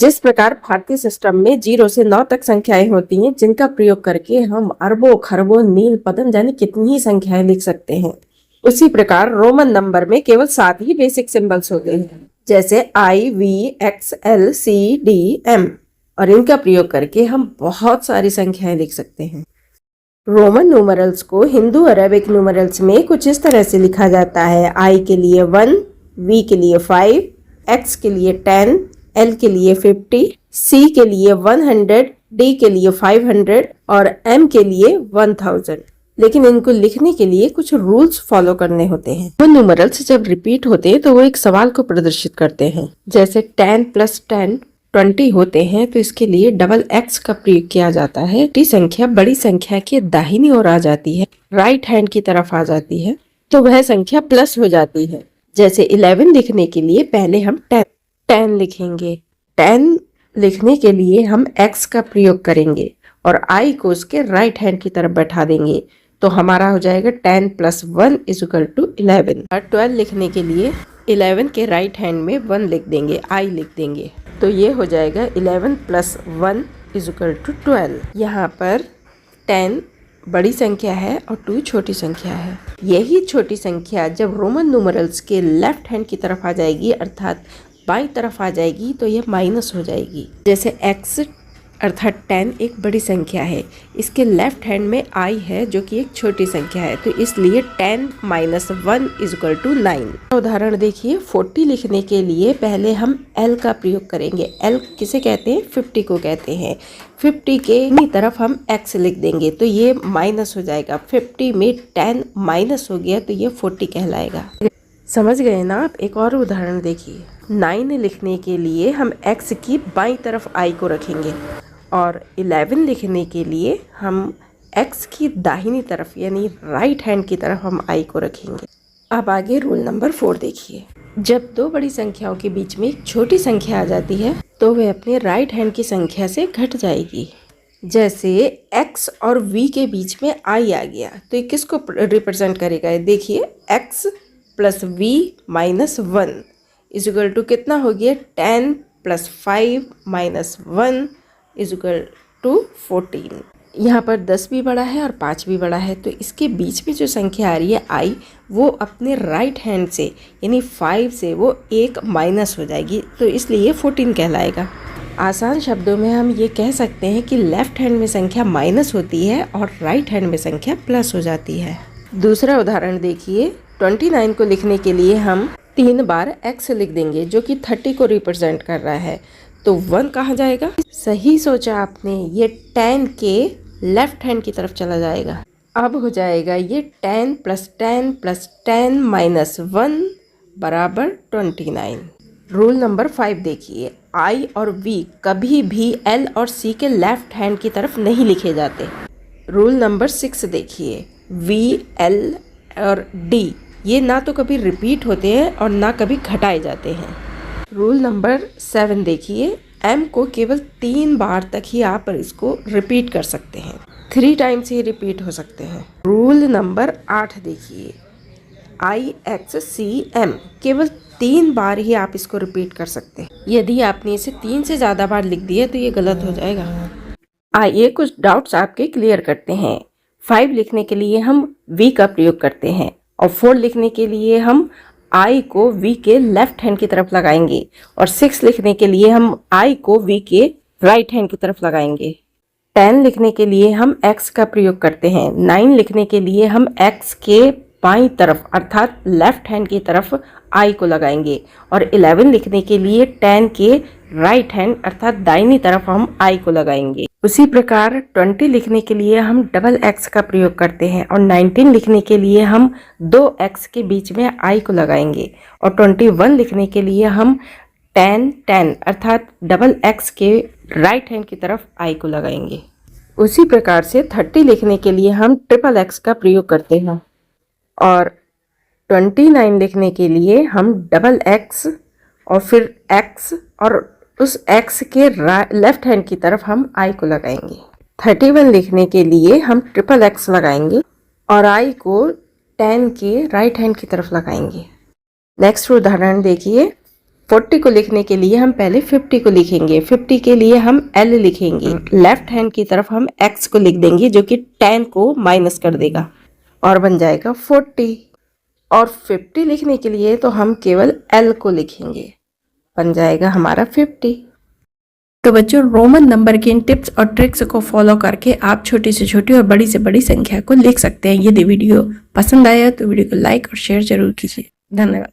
जिस प्रकार भारतीय सिस्टम में 0 से 9 तक संख्याएं होती हैं, जिनका प्रयोग करके हम अरबों खरबों नील पदम जाने कितनी ही संख्याएं लिख सकते हैं, उसी प्रकार रोमन नंबर में केवल 7 ही बेसिक सिंबल्स होते हैं, जैसे IVXLCDM, और इनका प्रयोग करके हम बहुत सारी संख्याएं लिख सकते हैं। रोमन न्यूमरल्स को हिंदू अरेबिक न्यूमरल्स में कुछ इस तरह से लिखा जाता है। I के लिए 1, V के लिए 5, X के लिए 10, L के लिए 50, C के लिए 100, D के लिए 500 और M के लिए 1000। लेकिन इनको लिखने के लिए कुछ रूल्स फॉलो करने होते हैं। वो न्यूमरल्स जब रिपीट होते हैं तो वो एक सवाल को प्रदर्शित करते हैं। जैसे 10 + 10 20 होते हैं, तो इसके लिए डबल x का प्रयोग किया जाता है। छोटी संख्या बड़ी संख्या के दाहिनी ओर आ जाती है, राइट हैंड की तरफ आ जाती है, तो वह संख्या प्लस हो जाती है। जैसे 11 लिखने के लिए पहले हम 10 लिखेंगे। 10 लिखने के लिए हम x का प्रयोग करेंगे और I को उसके राइट हैंड की तरफ बैठा देंगे, तो हमारा हो जाएगा 10 + 1 = 11। और 12 लिखने के लिए 11 के राइट हैंड में 1 लिख देंगे, I लिख देंगे, तो ये हो जाएगा 11 + 1 = 12। यहाँ पर 10 बड़ी संख्या है और 2 छोटी संख्या है। यही छोटी संख्या जब रोमन न्यूमरल्स के लेफ्ट हैंड की तरफ आ जाएगी, अर्थात बाईं तरफ आ जाएगी, तो यह माइनस हो जाएगी। जैसे x अर्थात 10 एक बड़ी संख्या है, इसके लेफ्ट हैंड में I है जो कि एक छोटी संख्या है, तो इसलिए 10 - 1 = 9। उदाहरण देखिए, 40 लिखने के लिए पहले हम L का प्रयोग करेंगे। L किसे कहते हैं? 50 को कहते हैं। 50 के तरफ हम x लिख देंगे, तो ये माइनस हो जाएगा। 50 में 10 माइनस हो गया, तो ये 40 कहलाएगा। समझ गए ना आप? एक और उदाहरण देखिए, 9 लिखने के लिए हम x की बाईं तरफ I को रखेंगे और 11 लिखने के लिए हम x की दाहिनी तरफ यानी राइट हैंड की तरफ हम I को रखेंगे। अब आगे रूल नंबर 4 देखिए। जब दो बड़ी संख्याओं के बीच में एक छोटी संख्या आ जाती है, तो वह अपने राइट हैंड की संख्या से घट जाएगी। जैसे x और v के बीच में I आ गया, तो ये किसको रिप्रेजेंट करेगा? देखिए, x + v - 1 = कितना हो गया? 10 + 5 - 1 = 14। यहाँ पर 10 भी बड़ा है और 5 भी बड़ा है, तो इसके बीच में जो संख्या आ रही है I, वो अपने राइट हैंड से यानी 5 से वो 1 माइनस हो जाएगी, तो इसलिए 14 कहलाएगा। आसान शब्दों में हम ये कह सकते हैं कि लेफ्ट हैंड में संख्या माइनस होती है और राइट हैंड में संख्या प्लस हो जाती है। दूसरा उदाहरण देखिए, 29 को लिखने के लिए हम 3 बार x लिख देंगे, जो कि 30 को रिप्रेजेंट कर रहा है, तो 1 कहाँ जाएगा? सही सोचा आपने, ये 10 के लेफ्ट हैंड की तरफ चला जाएगा। अब हो जाएगा ये 10 + 10 + 10 - 1 = 29। रूल नंबर 5 देखिए, I और V कभी भी L और C के लेफ्ट हैंड की तरफ नहीं लिखे जाते। रूल नंबर 6 देखिए, V, L और D ये ना तो कभी रिपीट होते हैं और ना कभी घटाए जाते हैं। रूल नंबर 7 देखिए, M को केवल 3 बार तक ही आप इसको रिपीट कर सकते हैं, 3 टाइम्स ही रिपीट हो सकते हैं। रूल नंबर 8 देखिए, IXCM केवल 3 बार ही आप इसको रिपीट कर सकते हैं। यदि आपने इसे 3 से ज़्यादा बार लिख दिया तो ये गलत हो जाएगा। आइए कुछ डाउट्स आपके क्लियर करते हैं। 5 लिखने के लिए हम V का प्रयोग करते हैं और 4 लिखने के लिए हम I को V के लेफ्ट हैंड की तरफ लगाएंगे और 6 लिखने के लिए हम I को V के राइट हैंड की तरफ लगाएंगे। 10 लिखने के लिए हम X का प्रयोग करते हैं। 9 लिखने के लिए हम X के बाईं तरफ अर्थात लेफ्ट हैंड की तरफ I को लगाएंगे और 11 लिखने के लिए 10 के राइट हैंड अर्थात दाहिनी तरफ हम I को लगाएंगे। उसी प्रकार 20 लिखने के लिए हम डबल x का प्रयोग करते हैं और 19 लिखने के लिए हम 2x के बीच में I को लगाएंगे और 21 लिखने के लिए हम 10 अर्थात डबल x के राइट हैंड की तरफ I को लगाएंगे। उसी प्रकार से 30 लिखने के लिए हम ट्रिपल x का प्रयोग करते हैं और 29 लिखने के लिए हम डबल x और फिर x और उस x के लेफ्ट हैंड की तरफ हम I को लगाएंगे। 31 लिखने के लिए हम ट्रिपल x लगाएंगे और I को 10 के राइट हैंड की तरफ लगाएंगे। नेक्स्ट उदाहरण देखिए, 40 को लिखने के लिए हम पहले 50 को लिखेंगे। 50 के लिए हम L लिखेंगे। लेफ्ट हैंड की तरफ हम X को लिख देंगे जो कि 10 को माइनस कर देगा और बन जाएगा 40। और 50 लिखने के लिए तो हम केवल L को लिखेंगे, बन जाएगा हमारा 50। तो बच्चों, रोमन नंबर के इन टिप्स और ट्रिक्स को फॉलो करके आप छोटी से छोटी और बड़ी से बड़ी संख्या को लिख सकते हैं। यदि वीडियो पसंद आया तो वीडियो को लाइक और शेयर जरूर कीजिए। धन्यवाद।